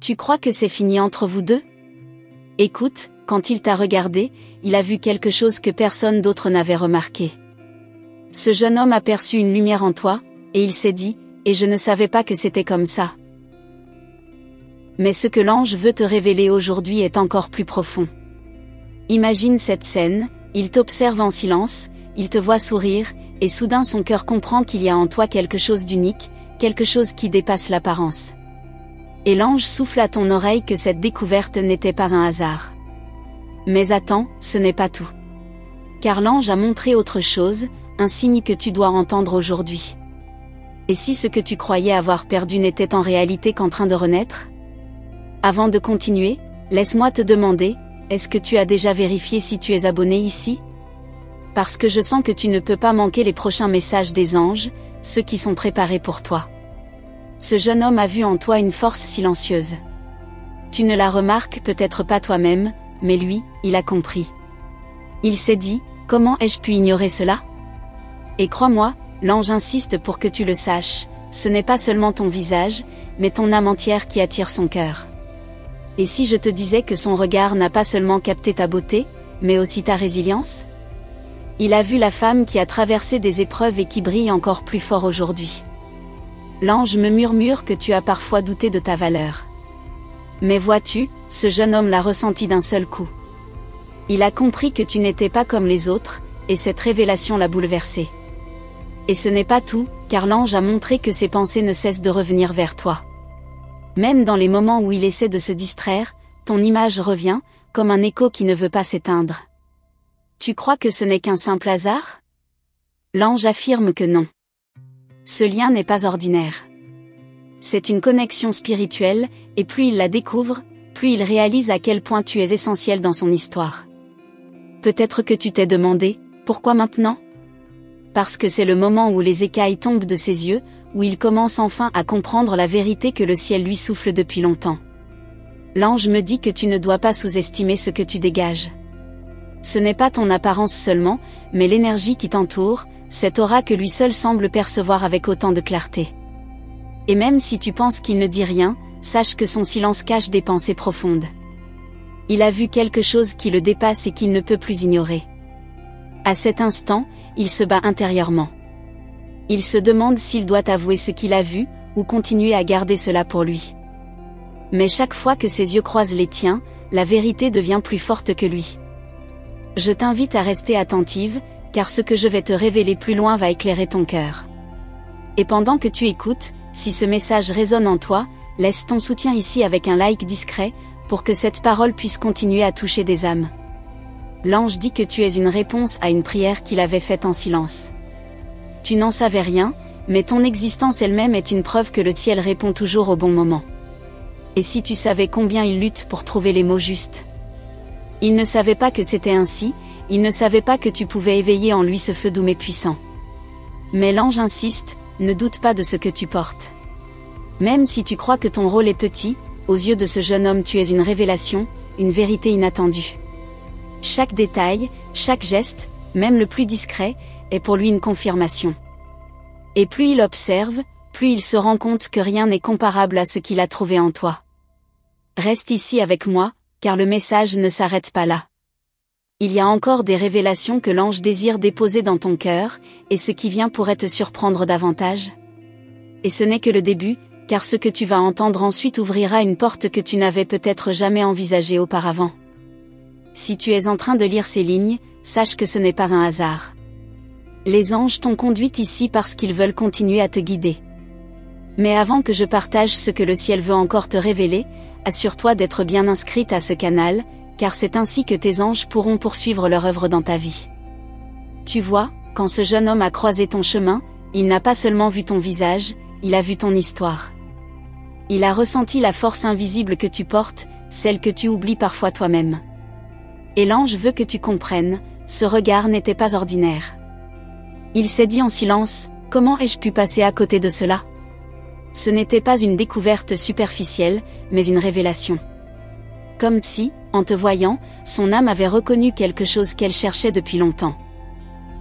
Tu crois que c'est fini entre vous deux? Écoute, quand il t'a regardé, il a vu quelque chose que personne d'autre n'avait remarqué. Ce jeune homme aperçut une lumière en toi, et il s'est dit, et je ne savais pas que c'était comme ça. Mais ce que l'ange veut te révéler aujourd'hui est encore plus profond. Imagine cette scène, il t'observe en silence, il te voit sourire, et soudain son cœur comprend qu'il y a en toi quelque chose d'unique, quelque chose qui dépasse l'apparence. Et l'ange souffle à ton oreille que cette découverte n'était pas un hasard. Mais attends, ce n'est pas tout. Car l'ange a montré autre chose, un signe que tu dois entendre aujourd'hui. Et si ce que tu croyais avoir perdu n'était en réalité qu'en train de renaître? Avant de continuer, laisse-moi te demander, est-ce que tu as déjà vérifié si tu es abonné ici? Parce que je sens que tu ne peux pas manquer les prochains messages des anges, ceux qui sont préparés pour toi. Ce jeune homme a vu en toi une force silencieuse. Tu ne la remarques peut-être pas toi-même, mais lui, il a compris. Il s'est dit, comment ai-je pu ignorer cela? Et crois-moi, l'ange insiste pour que tu le saches, ce n'est pas seulement ton visage, mais ton âme entière qui attire son cœur. Et si je te disais que son regard n'a pas seulement capté ta beauté, mais aussi ta résilience? Il a vu la femme qui a traversé des épreuves et qui brille encore plus fort aujourd'hui. L'ange me murmure que tu as parfois douté de ta valeur. Mais vois-tu, ce jeune homme l'a ressenti d'un seul coup. Il a compris que tu n'étais pas comme les autres, et cette révélation l'a bouleversé. Et ce n'est pas tout, car l'ange a montré que ses pensées ne cessent de revenir vers toi. Même dans les moments où il essaie de se distraire, ton image revient, comme un écho qui ne veut pas s'éteindre. Tu crois que ce n'est qu'un simple hasard? L'ange affirme que non. Ce lien n'est pas ordinaire. C'est une connexion spirituelle, et plus il la découvre, plus il réalise à quel point tu es essentiel dans son histoire. Peut-être que tu t'es demandé, pourquoi maintenant? Parce que c'est le moment où les écailles tombent de ses yeux, où il commence enfin à comprendre la vérité que le ciel lui souffle depuis longtemps. L'ange me dit que tu ne dois pas sous-estimer ce que tu dégages. Ce n'est pas ton apparence seulement, mais l'énergie qui t'entoure, cette aura que lui seul semble percevoir avec autant de clarté. Et même si tu penses qu'il ne dit rien, sache que son silence cache des pensées profondes. Il a vu quelque chose qui le dépasse et qu'il ne peut plus ignorer. À cet instant, il se bat intérieurement. Il se demande s'il doit avouer ce qu'il a vu, ou continuer à garder cela pour lui. Mais chaque fois que ses yeux croisent les tiens, la vérité devient plus forte que lui. Je t'invite à rester attentive, car ce que je vais te révéler plus loin va éclairer ton cœur. Et pendant que tu écoutes, si ce message résonne en toi, laisse ton soutien ici avec un like discret, pour que cette parole puisse continuer à toucher des âmes. L'ange dit que tu es une réponse à une prière qu'il avait faite en silence. Tu n'en savais rien, mais ton existence elle-même est une preuve que le ciel répond toujours au bon moment. Et si tu savais combien il lutte pour trouver les mots justes? Il ne savait pas que c'était ainsi, il ne savait pas que tu pouvais éveiller en lui ce feu doux mais puissant. Mais l'ange insiste, ne doute pas de ce que tu portes. Même si tu crois que ton rôle est petit, aux yeux de ce jeune homme tu es une révélation, une vérité inattendue. Chaque détail, chaque geste, même le plus discret, est pour lui une confirmation. Et plus il observe, plus il se rend compte que rien n'est comparable à ce qu'il a trouvé en toi. Reste ici avec moi, car le message ne s'arrête pas là. Il y a encore des révélations que l'ange désire déposer dans ton cœur, et ce qui vient pourrait te surprendre davantage. Et ce n'est que le début, car ce que tu vas entendre ensuite ouvrira une porte que tu n'avais peut-être jamais envisagée auparavant. Si tu es en train de lire ces lignes, sache que ce n'est pas un hasard. Les anges t'ont conduite ici parce qu'ils veulent continuer à te guider. Mais avant que je partage ce que le ciel veut encore te révéler, assure-toi d'être bien inscrite à ce canal, car c'est ainsi que tes anges pourront poursuivre leur œuvre dans ta vie. Tu vois, quand ce jeune homme a croisé ton chemin, il n'a pas seulement vu ton visage, il a vu ton histoire. Il a ressenti la force invisible que tu portes, celle que tu oublies parfois toi-même. Et l'ange veut que tu comprennes, ce regard n'était pas ordinaire. Il s'est dit en silence, comment ai-je pu passer à côté de cela? Ce n'était pas une découverte superficielle, mais une révélation. Comme si, en te voyant, son âme avait reconnu quelque chose qu'elle cherchait depuis longtemps.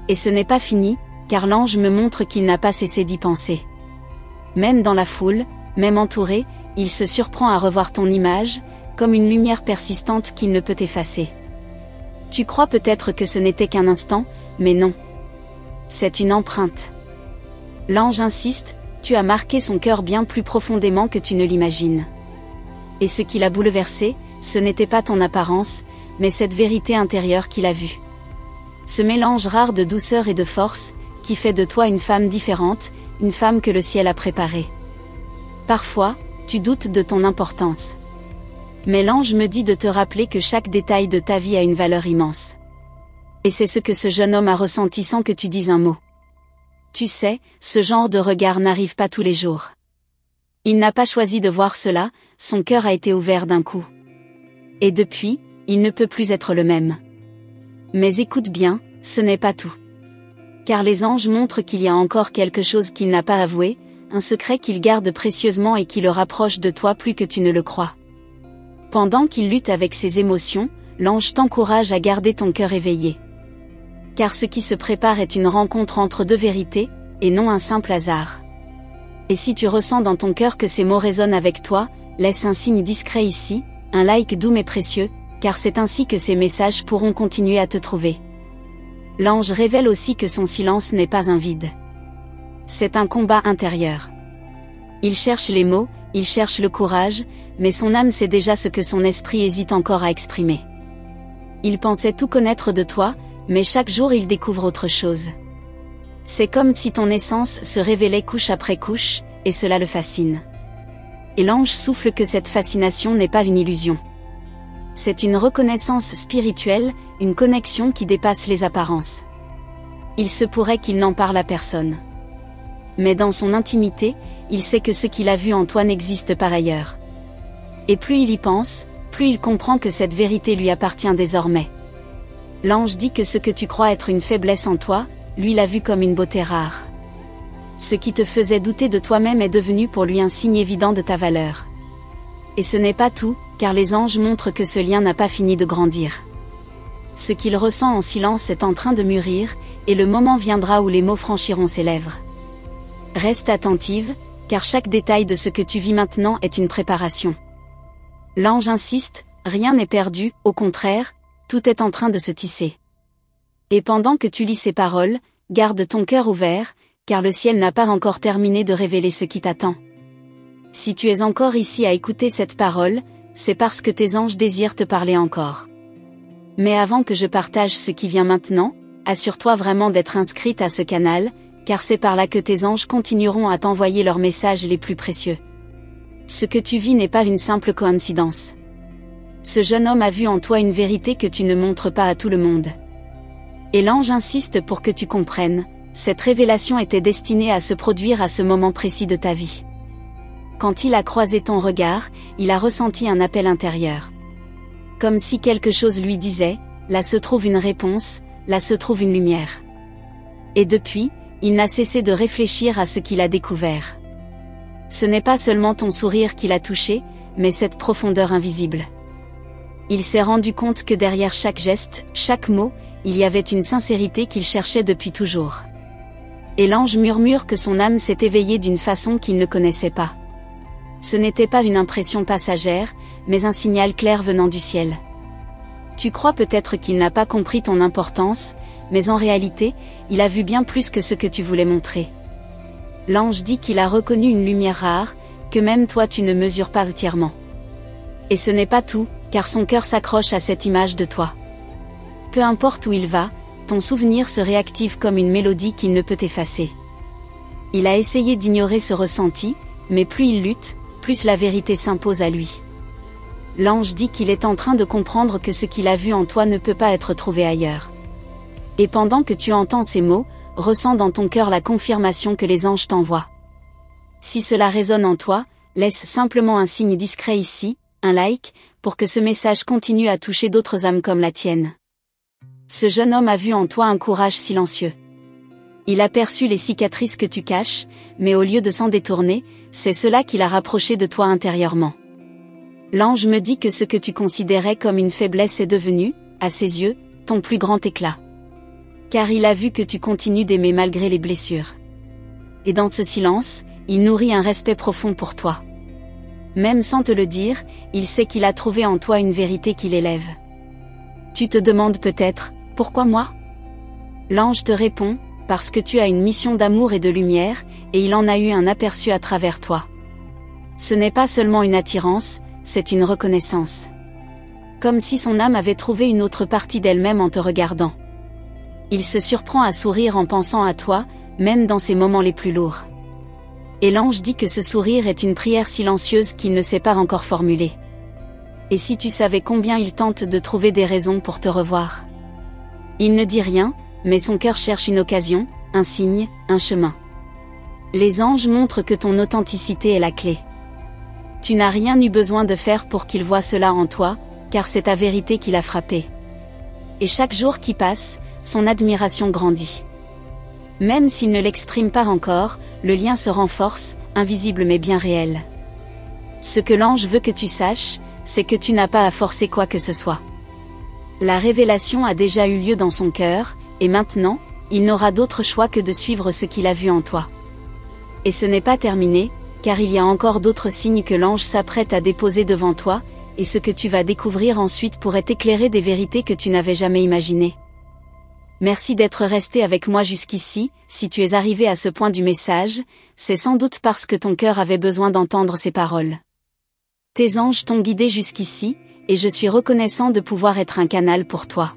Et ce n'est pas fini, car l'ange me montre qu'il n'a pas cessé d'y penser. Même dans la foule, même entouré, il se surprend à revoir ton image, comme une lumière persistante qu'il ne peut effacer. Tu crois peut-être que ce n'était qu'un instant, mais non. C'est une empreinte. L'ange insiste, tu as marqué son cœur bien plus profondément que tu ne l'imagines. Et ce qui l'a bouleversé, ce n'était pas ton apparence, mais cette vérité intérieure qu'il a vue. Ce mélange rare de douceur et de force, qui fait de toi une femme différente, une femme que le ciel a préparée. Parfois, tu doutes de ton importance. Mais l'ange me dit de te rappeler que chaque détail de ta vie a une valeur immense. Et c'est ce que ce jeune homme a ressenti sans que tu dises un mot. Tu sais, ce genre de regard n'arrive pas tous les jours. Il n'a pas choisi de voir cela, son cœur a été ouvert d'un coup. Et depuis, il ne peut plus être le même. Mais écoute bien, ce n'est pas tout. Car les anges montrent qu'il y a encore quelque chose qu'il n'a pas avoué, un secret qu'il garde précieusement et qui le rapproche de toi plus que tu ne le crois. Pendant qu'il lutte avec ses émotions, l'ange t'encourage à garder ton cœur éveillé. Car ce qui se prépare est une rencontre entre deux vérités, et non un simple hasard. Et si tu ressens dans ton cœur que ces mots résonnent avec toi, laisse un signe discret ici, un like doux mais précieux, car c'est ainsi que ces messages pourront continuer à te trouver. L'ange révèle aussi que son silence n'est pas un vide. C'est un combat intérieur. Il cherche les mots, il cherche le courage, mais son âme sait déjà ce que son esprit hésite encore à exprimer. Il pensait tout connaître de toi, mais chaque jour il découvre autre chose. C'est comme si ton essence se révélait couche après couche, et cela le fascine. Et l'ange souffle que cette fascination n'est pas une illusion. C'est une reconnaissance spirituelle, une connexion qui dépasse les apparences. Il se pourrait qu'il n'en parle à personne. Mais dans son intimité, il sait que ce qu'il a vu en toi n'existe par ailleurs. Et plus il y pense, plus il comprend que cette vérité lui appartient désormais. L'ange dit que ce que tu crois être une faiblesse en toi, lui l'a vu comme une beauté rare. Ce qui te faisait douter de toi-même est devenu pour lui un signe évident de ta valeur. Et ce n'est pas tout, car les anges montrent que ce lien n'a pas fini de grandir. Ce qu'il ressent en silence est en train de mûrir, et le moment viendra où les mots franchiront ses lèvres. Reste attentive, car chaque détail de ce que tu vis maintenant est une préparation. L'ange insiste, rien n'est perdu, au contraire, tout est en train de se tisser. Et pendant que tu lis ces paroles, garde ton cœur ouvert, car le ciel n'a pas encore terminé de révéler ce qui t'attend. Si tu es encore ici à écouter cette parole, c'est parce que tes anges désirent te parler encore. Mais avant que je partage ce qui vient maintenant, assure-toi vraiment d'être inscrite à ce canal, car c'est par là que tes anges continueront à t'envoyer leurs messages les plus précieux. Ce que tu vis n'est pas une simple coïncidence. Ce jeune homme a vu en toi une vérité que tu ne montres pas à tout le monde. Et l'ange insiste pour que tu comprennes, cette révélation était destinée à se produire à ce moment précis de ta vie. Quand il a croisé ton regard, il a ressenti un appel intérieur. Comme si quelque chose lui disait, là se trouve une réponse, là se trouve une lumière. Et depuis, il n'a cessé de réfléchir à ce qu'il a découvert. Ce n'est pas seulement ton sourire qui l'a touché, mais cette profondeur invisible. Il s'est rendu compte que derrière chaque geste, chaque mot, il y avait une sincérité qu'il cherchait depuis toujours. Et l'ange murmure que son âme s'est éveillée d'une façon qu'il ne connaissait pas. Ce n'était pas une impression passagère, mais un signal clair venant du ciel. Tu crois peut-être qu'il n'a pas compris ton importance, mais en réalité, il a vu bien plus que ce que tu voulais montrer. L'ange dit qu'il a reconnu une lumière rare, que même toi tu ne mesures pas entièrement. Et ce n'est pas tout, car son cœur s'accroche à cette image de toi. Peu importe où il va, ton souvenir se réactive comme une mélodie qu'il ne peut effacer. Il a essayé d'ignorer ce ressenti, mais plus il lutte, plus la vérité s'impose à lui. L'ange dit qu'il est en train de comprendre que ce qu'il a vu en toi ne peut pas être trouvé ailleurs. Et pendant que tu entends ces mots, ressens dans ton cœur la confirmation que les anges t'envoient. Si cela résonne en toi, laisse simplement un signe discret ici, un like, pour que ce message continue à toucher d'autres âmes comme la tienne. Ce jeune homme a vu en toi un courage silencieux. Il a perçu les cicatrices que tu caches, mais au lieu de s'en détourner, c'est cela qui l'a rapproché de toi intérieurement. L'ange me dit que ce que tu considérais comme une faiblesse est devenu, à ses yeux, ton plus grand éclat. Car il a vu que tu continues d'aimer malgré les blessures. Et dans ce silence, il nourrit un respect profond pour toi. Même sans te le dire, il sait qu'il a trouvé en toi une vérité qui l'élève. Tu te demandes peut-être, pourquoi moi? L'ange te répond, parce que tu as une mission d'amour et de lumière, et il en a eu un aperçu à travers toi. Ce n'est pas seulement une attirance, c'est une reconnaissance. Comme si son âme avait trouvé une autre partie d'elle-même en te regardant. Il se surprend à sourire en pensant à toi, même dans ses moments les plus lourds. Et l'ange dit que ce sourire est une prière silencieuse qu'il ne sait pas encore formuler. Et si tu savais combien il tente de trouver des raisons pour te revoir. Il ne dit rien, mais son cœur cherche une occasion, un signe, un chemin. Les anges montrent que ton authenticité est la clé. Tu n'as rien eu besoin de faire pour qu'il voie cela en toi, car c'est ta vérité qui l'a frappé. Et chaque jour qui passe, son admiration grandit. Même s'il ne l'exprime pas encore, le lien se renforce, invisible mais bien réel. Ce que l'ange veut que tu saches, c'est que tu n'as pas à forcer quoi que ce soit. La révélation a déjà eu lieu dans son cœur, et maintenant, il n'aura d'autre choix que de suivre ce qu'il a vu en toi. Et ce n'est pas terminé, car il y a encore d'autres signes que l'ange s'apprête à déposer devant toi, et ce que tu vas découvrir ensuite pourrait t'éclairer des vérités que tu n'avais jamais imaginées. Merci d'être resté avec moi jusqu'ici. Si tu es arrivé à ce point du message, c'est sans doute parce que ton cœur avait besoin d'entendre ces paroles. Tes anges t'ont guidé jusqu'ici, et je suis reconnaissant de pouvoir être un canal pour toi.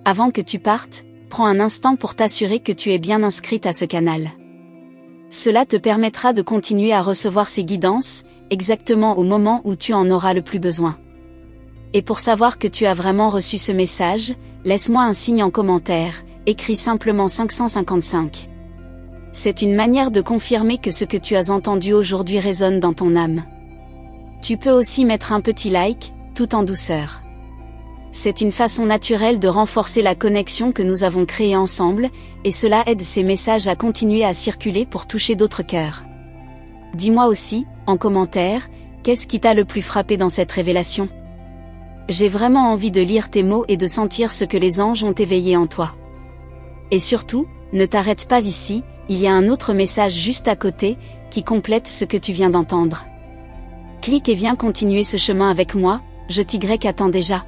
Avant que tu partes, prends un instant pour t'assurer que tu es bien inscrite à ce canal. Cela te permettra de continuer à recevoir ces guidances, exactement au moment où tu en auras le plus besoin. Et pour savoir que tu as vraiment reçu ce message, laisse-moi un signe en commentaire, écris simplement 555. C'est une manière de confirmer que ce que tu as entendu aujourd'hui résonne dans ton âme. Tu peux aussi mettre un petit like, tout en douceur. C'est une façon naturelle de renforcer la connexion que nous avons créée ensemble, et cela aide ces messages à continuer à circuler pour toucher d'autres cœurs. Dis-moi aussi, en commentaire, qu'est-ce qui t'a le plus frappé dans cette révélation? J'ai vraiment envie de lire tes mots et de sentir ce que les anges ont éveillé en toi. Et surtout, ne t'arrête pas ici, il y a un autre message juste à côté, qui complète ce que tu viens d'entendre. Clique et viens continuer ce chemin avec moi, je t'y attends déjà.